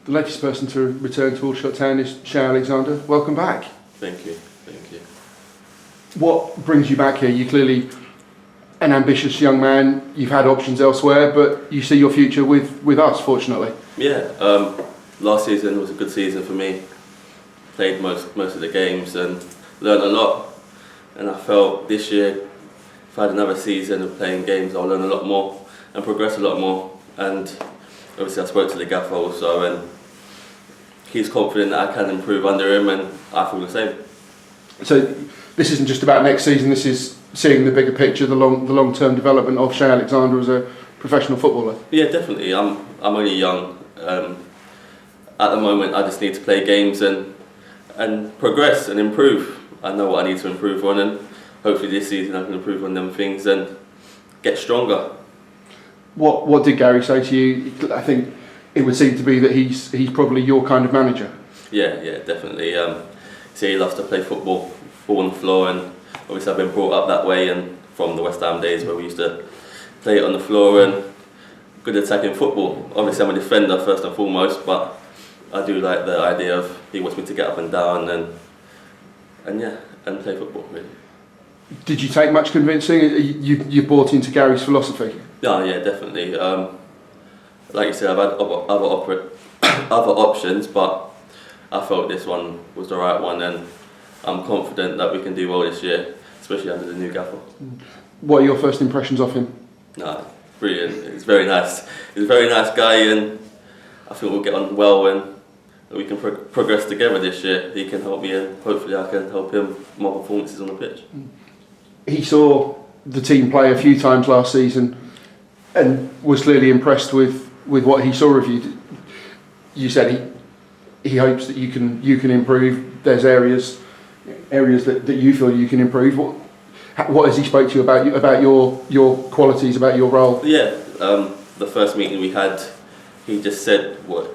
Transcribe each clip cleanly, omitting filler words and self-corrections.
The latest person to return to Aldershot Town is Cheye Alexander. Welcome back. Thank you, thank you. What brings you back here? You're clearly an ambitious young man. You've had options elsewhere, but you see your future with us, fortunately. Yeah, last season was a good season for me. Played most of the games and learned a lot. And I felt this year, if I had another season of playing games, I'll learn a lot more and progress a lot more. And obviously I spoke to the gaffer also, and he's confident that I can improve under him, and I feel the same. So this isn't just about next season, this is seeing the bigger picture, the long-term development of Cheye Alexander as a professional footballer. Yeah, definitely. I'm only young. At the moment I just need to play games and progress and improve. I know what I need to improve on, and hopefully this season I can improve on them things and get stronger. What did Gary say to you? I think it would seem to be that he's probably your kind of manager. Yeah, definitely. So he loves to play football, ball on the floor, and obviously I've been brought up that way, and from the West Ham days where we used to play it on the floor and good attacking football. Obviously I'm a defender first and foremost, but I do like the idea of he wants me to get up and down and play football, really. Did you take much convincing? You bought into Gary's philosophy? Yeah, definitely. Like you said, I've had other options, but I felt this one was the right one, and I'm confident that we can do well this year, especially under the new gaffer. What are your first impressions of him? No, brilliant. He's very nice. He's a very nice guy, and I think we'll get on well, and we can progress together this year. He can help me, and hopefully I can help him with my performances on the pitch. He saw the team play a few times last season and was clearly impressed with what he saw of you. You said he hopes that you can improve. There's areas that you feel you can improve. What has he spoke to you about your qualities, about your role? Yeah, the first meeting we had, he just said what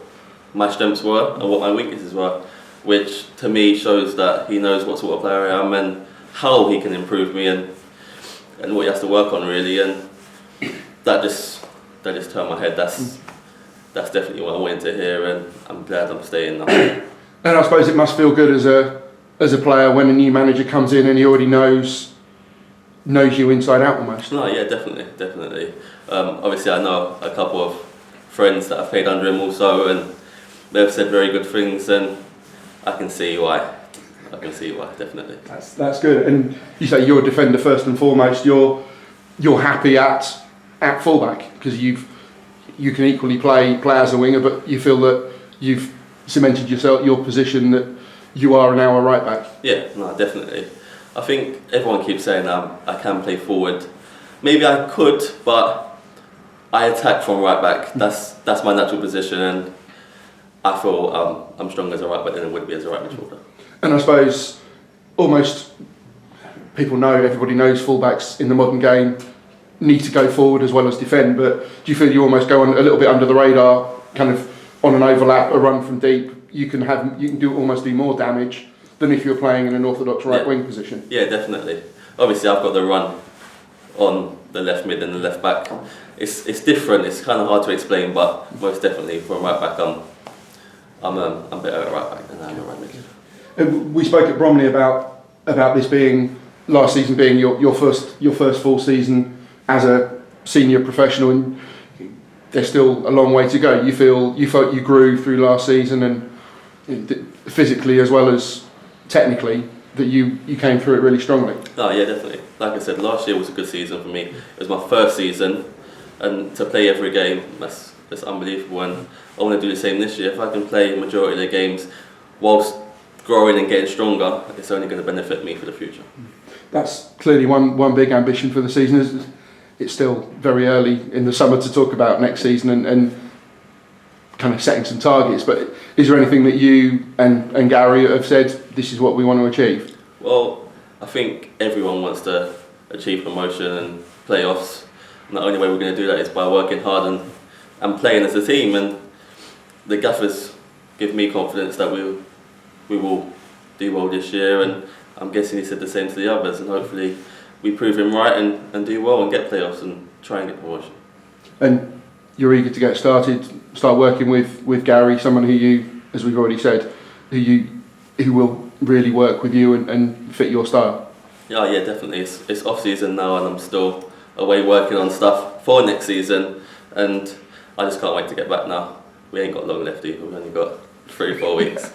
my strengths were and what my weaknesses were, which to me shows that he knows what sort of player I am and how he can improve me and what he has to work on, really, and that just turned my head. That's definitely what I wanted to hear, and I'm glad I'm staying now. And I suppose it must feel good as a player when a new manager comes in and he already knows you inside out almost. No, yeah, definitely. Obviously I know a couple of friends that have played under him also, and they've said very good things, and I can see why, definitely. That's good. And you say you're a defender first and foremost. You're happy at fullback because you can equally play as a winger, but you feel that you've cemented your position that you are now a right back. Yeah, no, definitely. I think everyone keeps saying I can play forward. Maybe I could, but I attack from right back. That's my natural position, and I feel I'm stronger as a right back than I would be as a right midfielder. And I suppose almost everybody knows fullbacks in the modern game need to go forward as well as defend, but do you feel you almost go on a little bit under the radar, kind of on an overlap, a run from deep? You can almost do more damage than if you were playing in an orthodox right wing position. Yeah, definitely. Obviously I've got the run on the left mid and the left back. It's different, it's kind of hard to explain, but most definitely from right back I'm better at right back than I am at right mid. We spoke at Bromley about this being last season being your first full season as a senior professional, and there's still a long way to go. You felt you grew through last season, and physically as well as technically that you came through it really strongly. Oh yeah, definitely. Like I said, last year was a good season for me. It was my first season, and to play every game, that's unbelievable, and I want to do the same this year. If I can play a majority of the games whilst growing and getting stronger, it's only going to benefit me for the future. That's clearly one big ambition for the season. It's still very early in the summer to talk about next season and kind of setting some targets, but is there anything that you and Gary have said, this is what we want to achieve? Well, I think everyone wants to achieve promotion and playoffs, and the only way we're going to do that is by working hard and playing as a team, and the gaffers give me confidence that we will do well this year, and I'm guessing he said the same to the others, and hopefully we prove him right and do well and get playoffs and try and get promotion. And you're eager to get started start working with Gary, someone who you, as we've already said, who will really work with you and fit your style? Yeah, definitely. It's off season now, and I'm still away working on stuff for next season, and I just can't wait to get back now. We ain't got long left either. We've only got 3-4 weeks.